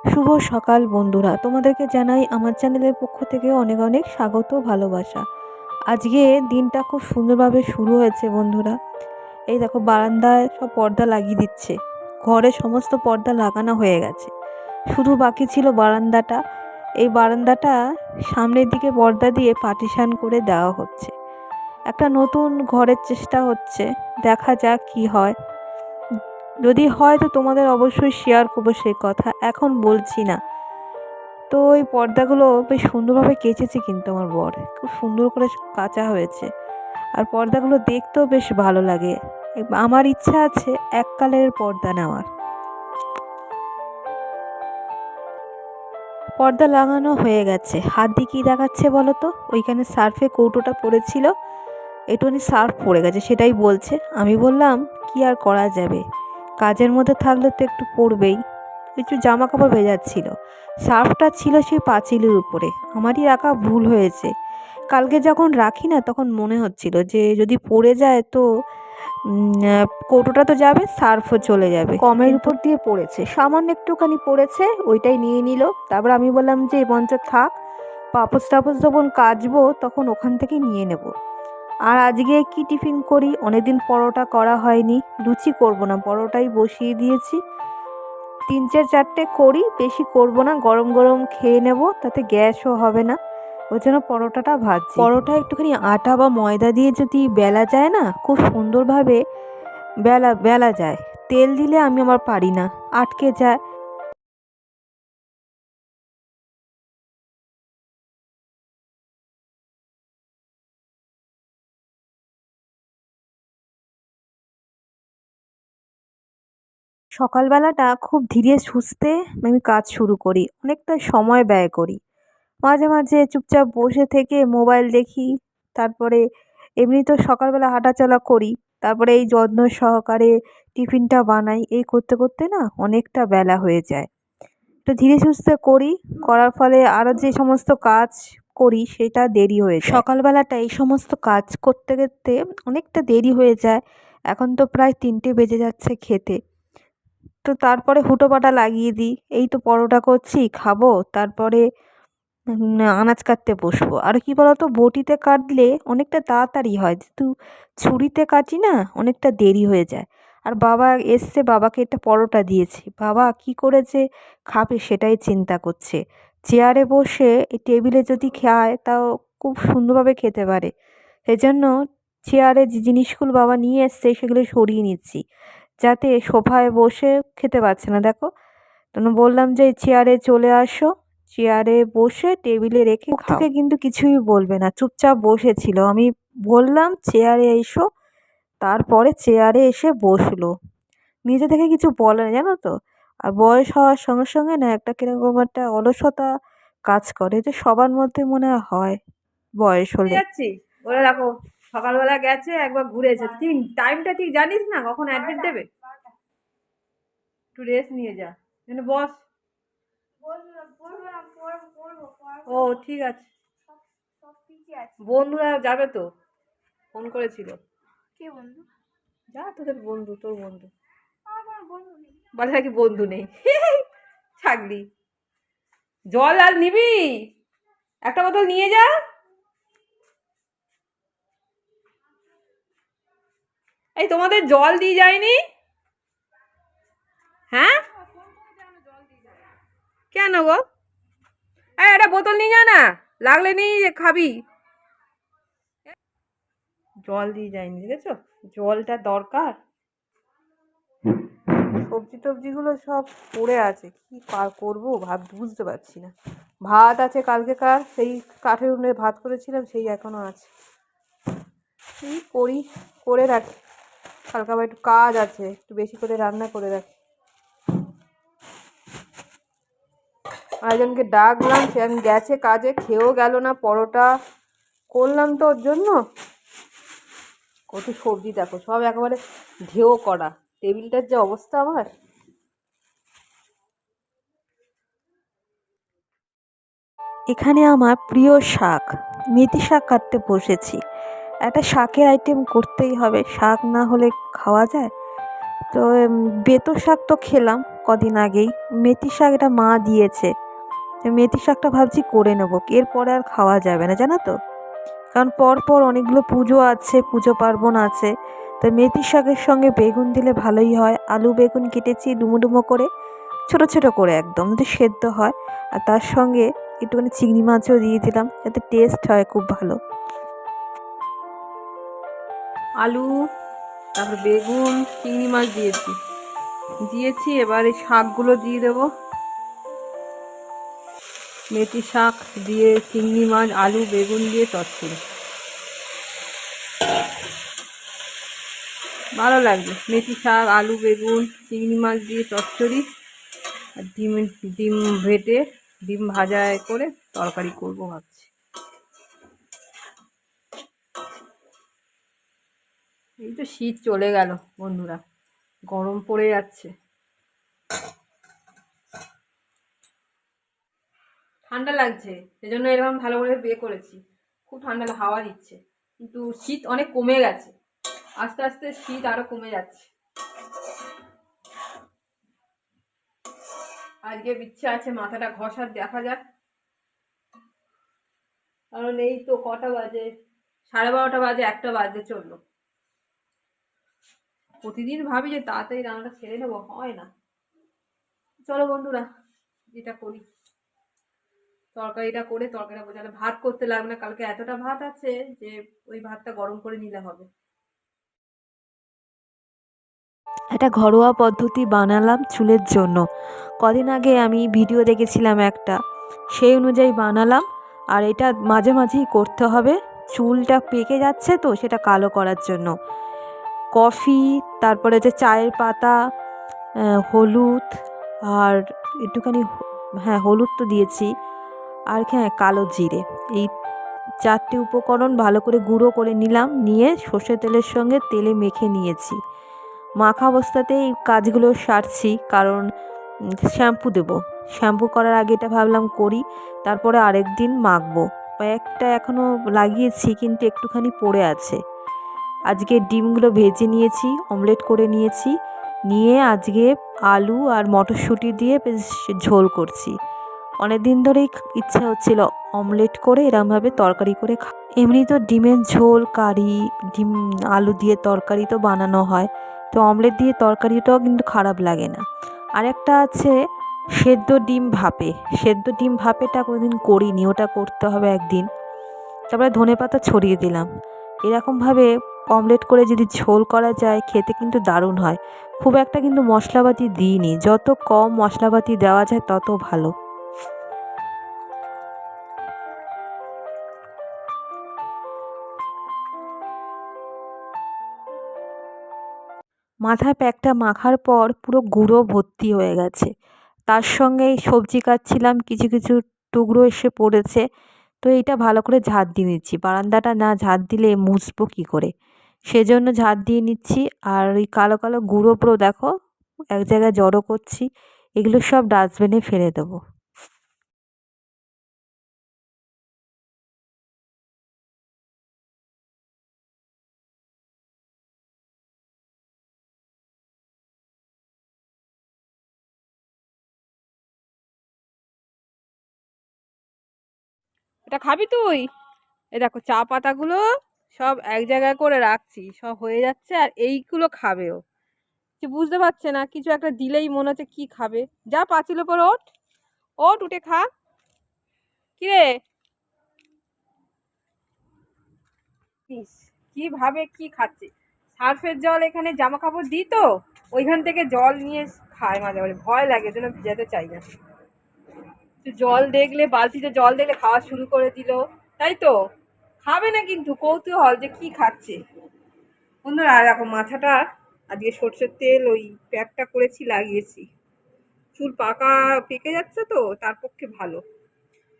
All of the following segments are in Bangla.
শুভ সকাল বন্ধুরা, তোমাদেরকে জানাই আমার চ্যানেলের পক্ষ থেকে অনেক অনেক স্বাগত ভালোবাসা। আজকে দিনটা খুব সুন্দরভাবে শুরু হয়েছে বন্ধুরা। এই দেখো বারান্দায় সব পর্দা লাগিয়ে দিচ্ছে। ঘরে সমস্ত পর্দা লাগানো হয়ে গেছে, শুধু বাকি ছিল বারান্দাটা। এই বারান্দাটা সামনের দিকে পর্দা দিয়ে পার্টিশন করে দেওয়া হচ্ছে। একটা নতুন ঘরের চেষ্টা হচ্ছে, দেখা যাক কি হয়। যদি হয় তো তোমাদের অবশ্যই শেয়ার করবো, সে কথা এখন বলছি না। তো এই পর্দাগুলো বেশ সুন্দরভাবে কেচেছে, কিন্তু আমার বর খুব সুন্দর করে কাচা হয়েছে। আর পর্দাগুলো দেখতেও বেশ ভালো লাগে। আমার ইচ্ছা আছে এক কালারের পর্দা নেওয়ার। পর্দা লাগানো হয়ে গেছে। হাত দিয়ে কী দেখাচ্ছে বলো তো? ওইখানে সার্ফে কৌটোটা পড়েছিল, একটুখানি সার্ফ পড়ে গেছে, সেটাই বলছে। আমি বললাম কি আর করা যাবে, কাজের মধ্যে থাকলে তো একটু পড়বেই। কিছু জামা কাপড় ভেজাচ্ছিল, সার্ফটা ছিল সেই পাঁচিলের উপরে। আমারই রাখা ভুল হয়েছে। কালকে যখন রাখি না, তখন মনে হচ্ছিল যে যদি পড়ে যায় তো কৌটোটা তো যাবে, সার্ফও চলে যাবে। কমের উপর দিয়ে পড়েছে, সামান্য একটুখানি পড়েছে, ওইটাই নিয়ে নিল। তারপর আমি বললাম যে মঞ্চ থাক, পাপোস টাপোস যখন কাচবো তখন ওখান থেকে নিয়ে নেব। আর আজকে কি টিফিন করি? অনেকদিন পরোটা করা হয়নি। লুচি করব না, পরোটাই বসিয়ে দিয়েছি। 3-4 করি, বেশি করব না, গরম গরম খেয়ে নেব, তাতে গ্যাসও হবে না। ওই জন্য পরোটাটা ভাজছি। পরোটা একটুখানি আটা বা ময়দা দিয়ে যদি বেলা যায় না, খুব সুন্দরভাবে বেলা যায়। তেল দিলে আমি আমার পারি না, আটকে যায়। সকালবেলাটা খুব ধীরে সুস্থে আমি কাজ শুরু করি, অনেকটা সময় ব্যয় করি। মাঝে মাঝে চুপচাপ বসে থেকে মোবাইল দেখি। তারপরে এমনি তো সকালবেলা হাঁটাচলা করি, তারপরে এই যত্ন সহকারে টিফিনটা বানাই। এই করতে করতে না অনেকটা বেলা হয়ে যায়। তো ধীরে সুস্থে করি, করার ফলে আরও যে সমস্ত কাজ করি সেটা দেরি হয়ে যায়। সকালবেলাটা এই সমস্ত কাজ করতে করতে অনেকটা দেরি হয়ে যায়। এখন তো প্রায় 3টে বেজে যাচ্ছে খেতে। তো তারপরে হুটোপাটা লাগিয়ে দিই, এই তো পরোটা করছি, খাবো, তারপরে আনাজ কাটতে বসবো। আর কি বলতো, বটিতে কাটলে অনেকটা তাড়াতাড়ি হয়, যেহেতু ছুরিতে কাটি না অনেকটা দেরি হয়ে যায়। আর বাবা এসছে, বাবাকে একটা পরোটা দিয়েছি, বাবা কি করেছে খাবে সেটাই চিন্তা করছে। চেয়ারে বসে এই টেবিলে যদি খায় তাও খুব সুন্দরভাবে খেতে পারে। সেজন্য চেয়ারে যে জিনিসগুলো বাবা নিয়ে এসছে সেগুলো সরিয়ে নিচ্ছি, যাতে সোফায় বসে খেতে পারছে না। দেখো, তখন বললাম যে চেয়ারে চলে আসো, চেয়ারে বসে টেবিলে রেখে মুখ থেকে কিন্তু কিছুই বলবে না, চুপচাপ বসেছিল। আমি বললাম চেয়ারে এসো, তারপরে চেয়ারে এসে বসলো। নিজে থেকে কিছু বলে না, জানো তো। আর বয়স হওয়ার সঙ্গে সঙ্গে না একটা কিরকম একটা অলসতা কাজ করে, যে সবার মধ্যে মনে হয় বয়স হলে। যাচ্ছি বলে রাখো, সকালবেলা গেছে একবার ঘুরে এসে। ঠিক টাইমটা ঠিক জানিস না কখন অ্যাডমিট দেবে? একটু রেস্ট নিয়ে যা, বস। ও ঠিক আছে, বন্ধুরা যাবে তো, ফোন করেছিল। কে বন্ধু? যা তোদের বন্ধু, তোর বন্ধু বলে নাকি বন্ধু নেই। ছাগলি, জল আর নিবি? একটা বোতল নিয়ে যা। এই তোমাদের জল দিয়ে যায়নি? হ্যাঁ কেন গো? এই একটা বোতল নিয়ে যা না, লাগলে নিয়ে খাবি। জল দিয়ে যায়নি, দেখেছো? জলটা দরকার। সবজি টবজিগুলো সব পড়ে আছে, কি করবো বুঝতে পারছি না। ভাত আছে কালকেকার, সেই কাঠের উনুনে ভাত করেছিলাম, সেই এখনো আছে। কি করি, করে রাখি, কালকে আবার একটু কাজ আছে, একটু বেশি করে রান্না করে রাখি। আরেকজনকে ডাকলাম, সে আমি গেছে কাজে, খেয়েও গেল না। পরোটা করলাম তো ওর জন্য। কত সবজি দেখো, সব একেবারে ঢেউ করা। টেবিলটার যে অবস্থা আমার। এখানে আমার প্রিয় শাক, মেথি শাক কাটতে বসেছি। একটা শাকের আইটেম করতেই হবে, শাক না হলে খাওয়া যায়? তো বেতো শাক তো খেলাম কদিন আগেই, মেথি শাক এটা মা দিয়েছে। তো মেথি শাকটা ভাবছি করে নেবো, এরপরে আর খাওয়া যাবে না জানো তো, কারণ পর অনেকগুলো পুজো আছে, পুজো পার্বণ আছে। তো মেথি শাকের সঙ্গে বেগুন দিলে ভালোই হয়। আলু বেগুন কেটেছি ডুমো ডুমো করে, ছোট ছোট করে একদম যাতে সেদ্ধ হয়। আর তার সঙ্গে একটুখানি চিংড়ি মাছও দিয়ে দিলাম যাতে টেস্ট হয় খুব ভালো। আলু, তারপর বেগুন, চিংড়ি মাছ দিয়েছি। এবার এই শাকগুলো দিয়ে দেবো। মেথি শাক দিয়ে চিংড়ি মাছ, আলু, বেগুন দিয়ে চচ্চড়ি ভালো লাগবে। মেথি শাক, আলু, বেগুন, চিংড়ি মাছ দিয়ে চচ্চড়ি, আর ডিম ভেটে ডিম ভাজা করে তরকারি করবো ভাবছি। এই তো শীত চলে গেল বন্ধুরা, গরম পড়ে যাচ্ছে। ঠান্ডা লাগছে, সেজন্য এরকম ভালো করে বিয়ে করেছি। খুব ঠান্ডা হাওয়া দিচ্ছে, কিন্তু শীত অনেক কমে গেছে। আস্তে আস্তে শীত আরো কমে যাচ্ছে। আজকে ইচ্ছে আছে মাথাটা ঘষার, দেখা যাক। কারণ এই তো কটা বাজে, 12:30 বাজে, 1টা বাজে চললো। প্রতিদিন ভাবি যে তাড়াতাড়ি রান্নাটা সেরে নেবো, হয় না। চলো বন্ধুরা, এটা করি, তরকারিটা বোঝালে ভাত করতে লাগবে না। কালকে এতটা ভাত আছে যে ওই ভাতটা গরম করে নিলে হবে। একটা ঘরোয়া পদ্ধতি বানালাম চুলের জন্য। কদিন আগে আমি ভিডিও দেখেছিলাম একটা, সেই অনুযায়ী বানালাম। আর এটা মাঝে মাঝেই করতে হবে, চুলটা পেকে যাচ্ছে তো সেটা কালো করার জন্য। কফি, তারপরে যে চায়ের পাতা, হলুদ, আর একটুখানি হ্যাঁ হলুদ তো দিয়েছি, আর হ্যাঁ কালো জিরে, এই 4টে উপকরণ ভালো করে গুঁড়ো করে নিলাম। নিয়ে সর্ষের তেলের সঙ্গে তেলে মেখে নিয়েছি। মাখা অবস্থাতেই কাজগুলো সারছি, কারণ শ্যাম্পু দেবো। শ্যাম্পু করার আগে এটা ভাবলাম করি, তারপরে আরেক দিন মাখবো। কয়েকটা এখনও লাগিয়েছি কিন্তু একটুখানি পড়ে আছে। আজকে ডিমগুলো ভেজে নিয়েছি, অমলেট করে নিয়েছি। নিয়ে আজকে আলু আর মটরশুঁটি দিয়ে বেশ ঝোল করছি। অনেক দিন ধরেই ইচ্ছা হচ্ছিল অমলেট করে এরমভাবে তরকারি করে এমনি তো ডিমের ঝোল, কারি, ডিম আলু দিয়ে তরকারি তো বানানো হয়, তো অমলেট দিয়ে তরকারিটাও কিন্তু খারাপ লাগে না। আরেকটা আছে সেদ্ধ ডিম ভাপেটা কোনোদিন করিনি, ওটা করতে হবে একদিন। তারপরে ধনেপাতা ছড়িয়ে দিলাম। এরকমভাবে অমলেট করে যদি ঝোল করা যায় খেতে কিন্তু দারুণ হয়। খুব একটা কিন্তু মশলাপাতি দিইনি, যত কম মশলাপাতি দেওয়া যায় তত ভালো। মাথায় প্যাকটা মাখার পর পুরো গুঁড়ো ভর্তি হয়ে গেছে। তার সঙ্গে এই সবজি কাটছিলাম, কিছু কিছু টুকরো এসে পড়েছে। তো এইটা ভালো করে ঝাড় দিয়ে নিচ্ছি, বারান্দাটা না ঝাড় দিলে মুছবো কী করে, সেজন্য ঝাড় দিয়ে নিচ্ছি। আর ওই কালো কালো গুঁড়ো পুরো দেখো এক জায়গায় জড়ো করছি, এগুলো সব ডাস্টবিনে ফেলে দেবো। এটা খাবি তুই? এই দেখো চা পাতাগুলো সব এক জায়গায় করে রাখছি, সব হয়ে যাচ্ছে। আর এইগুলো খাবেও, কিছু বুঝতে পারছে না, কিছু একটা দিলেই মনে হচ্ছে কি খাবে। যা পাঁচিল ওপর ওঠ, ওঠ, উঠে খা। কিরে, কিভাবে কি খাচ্ছে? সার্ফের জল এখানে জামা কাপড় দিই তো, ওইখান থেকে জল নিয়ে খায়। মাঝে মাঝে ভয় লাগে, যেন ভিজাতে চাই না। জল দেখলে, বালতিতে জল দেখলে খাওয়া শুরু করে দিল। তাই তো খাবে না, কিন্তু কৌতূহল যে কি খাচ্ছে। বন্ধুরা আর দেখো মাথাটা আজকে সর্ষের তেল ওই প্যাকটা করেছি, লাগিয়েছি। চুল পেকে যাচ্ছে তো, তার পক্ষে ভালো।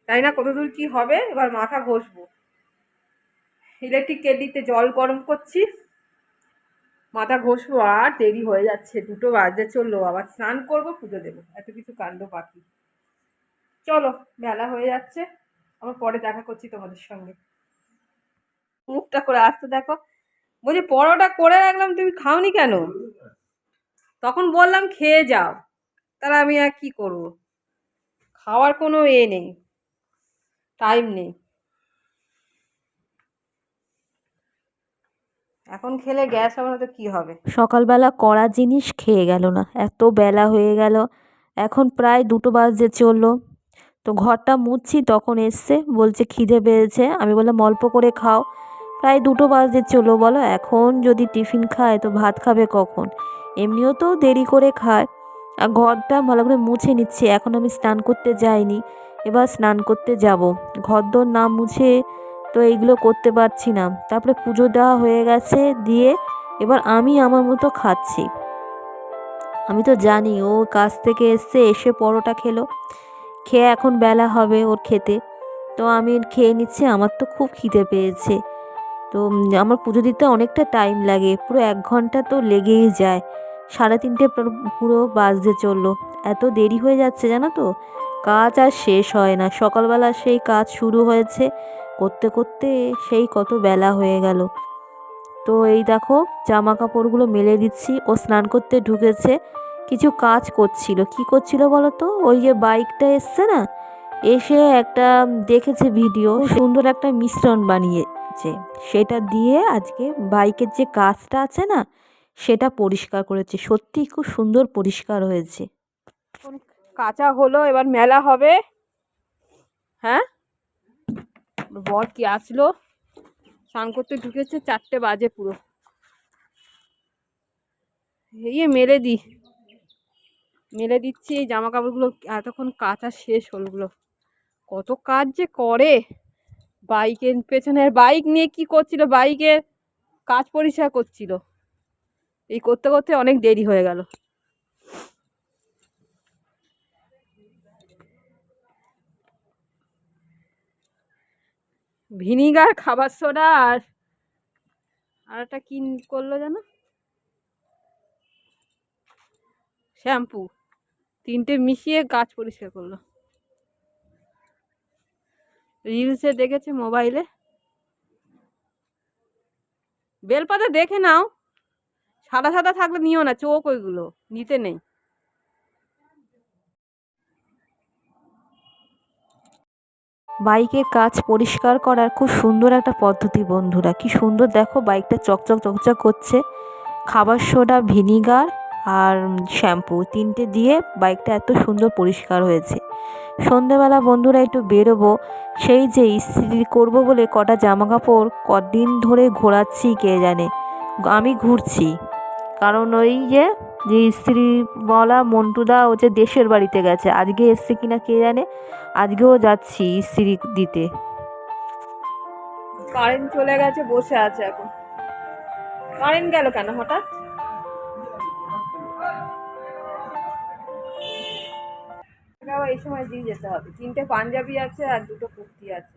তাই না, কতদূর কি হবে। এবার মাথা ঘষবো, ইলেকট্রিক কেটলিতে জল গরম করছি, মাথা ঘষবো। আর দেরি হয়ে যাচ্ছে, 2টো বাজতে চললো। আবার স্নান করবো, পুজো দেবো, এত কিছু কাণ্ড বাকি। চলো, বেলা হয়ে যাচ্ছে, আবার পরে দেখা করছি তোমাদের সঙ্গে। মুখটা করে আসতে দেখো, বলছি পরোটা করে রাখলাম, তুমি খাওনি কেন? তখন বললাম খেয়ে যাও, তাহলে আমি আর কি করব, খাওয়ার কোনো নেই, টাইম নেই। এখন খেলে গ্যাস হবে না তো কী হবে। সকালবেলা কড়া জিনিস খেয়ে গেল না, এত বেলা হয়ে গেল, এখন প্রায় 2টো বাজতে চললো। তো ঘরটা মুছছি তখন এসছে, বলছে খিদে পেয়েছে। আমি বললাম অল্প করে খাও। প্রায় 2টো বাজতে চলো, বলো এখন যদি টিফিন খায় তো ভাত খাবে কখন? এমনিও তো দেরি করে খায়। আর ঘরটা ভালো করে মুছে নিচ্ছি, এখন আমি স্নান করতে যাইনি, এবার স্নান করতে যাব। ঘরদোর না মুছে তো এইগুলো করতে পারছি না। তারপরে পুজো দেওয়া হয়ে গেছে, দিয়ে এবার আমি আমার মতো খাচ্ছি। আমি তো জানি ও কাজ থেকে এসছে, এসে পরোটা খেলো, খেয়ে এখন বেলা হবে ওর খেতে। তো আমি খেয়ে নিচ্ছি, আমার তো খুব খিদে পেয়েছে। তো আমার পুজো দিতে অনেকটা টাইম লাগে, পুরো 1 ঘন্টা তো লেগেই যায়। 3:30 পুরো বাজতে চললো, এত দেরি হয়ে যাচ্ছে জানো তো, কাজ আর শেষ হয় না। সকালবেলা সেই কাজ শুরু হয়েছে, করতে করতে সেই কত বেলা হয়ে গেল। তো এই দেখো জামা কাপড়গুলো মেলে দিচ্ছি, ও স্নান করতে ঢুকেছে, কিছু কাজ করছিল। কি করছিল বলো তো, ওই যে বাইকটা এসছে না, এসে একটা দেখেছে ভিডিও, সুন্দর একটা মিশ্রণ বানিয়েছে, সেটা দিয়ে আজকে বাইকের যে কাঁচটা আছে না সেটা পরিষ্কার করেছে। সত্যি খুব সুন্দর পরিষ্কার হয়েছে। এখন কাঁচা হলো, এবার মেলা হবে। হ্যাঁ, বর কি আসলো, স্নান করতে ঢুকেছে, 4টে বাজে পুরো। মেলে দিচ্ছি এই জামা কাপড়গুলো, এতক্ষণ কাঁচা শেষ হলগুলো। কত কাজ যে করে। বাইকের পেছনের বাইক নিয়ে কি করছিল, বাইকের কাজ পরিষ্কার করছিল, এই করতে করতে অনেক দেরি হয়ে গেল। ভিনিগার, খাবার সোডা আর একটা কি করলো জানো, শ্যাম্পু, 3টে মিশিয়ে কাজ পরিষ্কার করলো। রিলসে দেখেছে মোবাইলে। বেলপাতা দেখে নাও, সাদা সাদা থাকলে নিও না, চোখ ওইগুলো নিতে নেই। বাইকের কাঁচ পরিষ্কার করার খুব সুন্দর একটা পদ্ধতি বন্ধুরা, কি সুন্দর দেখো বাইকটা চকচক চকচক করছে। খাবার সোডা, ভিনিগার আর শ্যাম্পু 3টে দিয়ে বাইকটা এত সুন্দর পরিষ্কার হয়েছে। সন্ধেবেলা বন্ধুরা একটু বেরোবো, সেই যে ইস্ত্রি করব বলে কটা জামা কাপড় কদিন ধরে ঘোরাচ্ছি কে জানে, আমি ঘুরছি। কারণ ওই যে যে ইস্ত্রিওয়ালা মন্টুদা ও যে দেশের বাড়িতে গেছে, আজকে এসছে কিনা কে জানে, আজকেও যাচ্ছি ইস্ত্রি দিতে। কারেন্ট চলে গেছে, বসে আছে এখন। কারেন্ট গেল কেন হঠাৎ? এই সময় দিয়ে যেতে হবে, 3টে পাঞ্জাবি আছে আর 2টো কুর্তি আছে।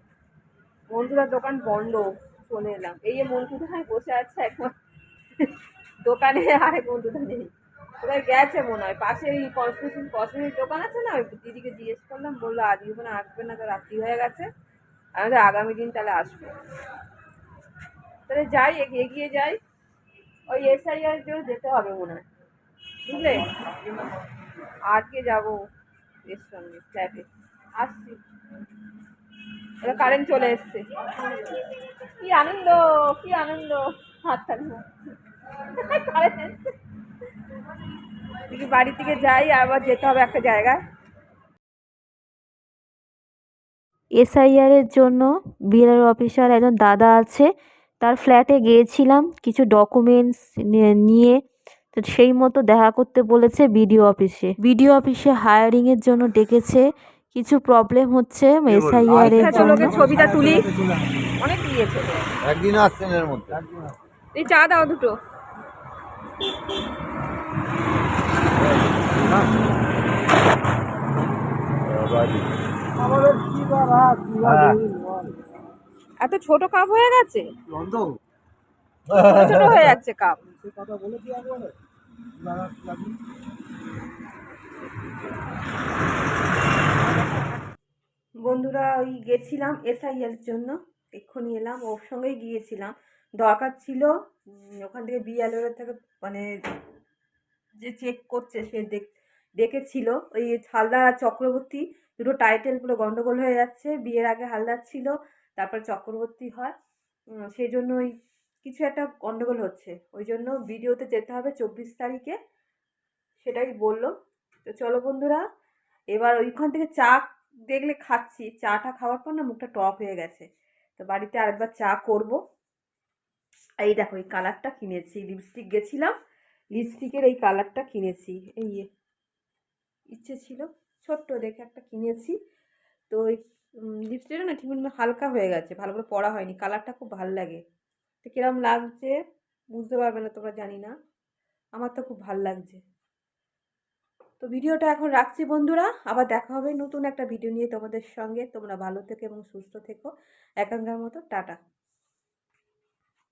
মন্টুদার দোকান বন্ধ, চলে এলাম। এই যে মন্টুদা বসে আছে এখন দোকানে, আরেক বন্ধুটা নেই, কোথায় গেছে মনে হয়। পাশে এই কসমেটিক দোকান আছে না, ওই দিদিকে জিজ্ঞেস করলাম, বললো আজকে ওখানে আসবে না, তো রাত্রি হয়ে গেছে, আমাদের আগামী দিন তাহলে আসবে। তাহলে যাই, এগিয়ে যাই, ওই SIR জন্য যেতে হবে মনে হয়, বুঝলে। আজকে যাবো এর সঙ্গে ফ্ল্যাটে, আসছি। এবার কারেন্ট চলে এসছে, কি আনন্দ, কি আনন্দ, হাততালি কারেন্ট এসছে। বাড়ি থেকে যাই, আবার যেতে হবে একটা জায়গায়। এসআইআরের জন্য বিএলআর অফিসার একজন দাদা আছে, তার ফ্ল্যাটে গিয়েছিলাম কিছু ডকুমেন্টস নিয়ে। তো সেই মতো দেখা করতে বলেছে বিডিও অফিসে হায়ারিংয়ের জন্য ডেকেছে। কিছু প্রবলেম হচ্ছে এসআইআরের জন্য। ছবিটা তুলি, অনেক দিয়েছে। একদিন আসছেন এর মধ্যে। এই চা দাও 2টো। এত ছোট কাপ হয়ে গেছে, ছোট ছোট হয়ে যাচ্ছে কাপ। বন্ধুরা ওই গেছিলাম SIR জন্য, এক্ষুনি এলাম, ওর সঙ্গেই গিয়েছিলাম, দরকার ছিল। ওখান থেকে বিএলওর থেকে মানে যে চেক করছে সে দেখেছিল ওই হালদার আর চক্রবর্তী দুটো টাইটেল পুরো গন্ডগোল হয়ে যাচ্ছে। বিয়ের আগে হালদার ছিল, তারপর চক্রবর্তী হয়। সেই জন্য ওই কিছু একটা গন্ডগোল হচ্ছে, ওই জন্য ভিডিওতে যেতে হবে 24 তারিখে, সেটাই বললো। তো চলো বন্ধুরা, এবার ওইখান থেকে চা দেখলে খাচ্ছি, চাটা খাওয়ার পর না মুখটা টক হয়ে গেছে। তো বাড়িতে আরেকবার চা করব। এই দেখো এই কালারটা কিনেছি, লিপস্টিক গেছিলাম, লিপস্টিকের এই কালারটা কিনেছি। এই ইচ্ছে ছিল ছোট্ট দেখে একটা কিনেছি। তো ওই লিপস্টিকটা না ঠিক মতো হালকা হয়ে গেছে, ভালো করে পরা হয়নি। কালারটা খুব ভালো লাগে। তো কিরম লাগছে বুঝতে পারবে না তোমরা, জানি না, আমার তো খুব ভালো লাগছে। তো ভিডিওটা এখন রাখছি বন্ধুরা, আবার দেখা হবে নতুন একটা ভিডিও নিয়ে তোমাদের সঙ্গে। তোমরা ভালো থেকো এবং সুস্থ থেকো। এখনকার মতো টাটা।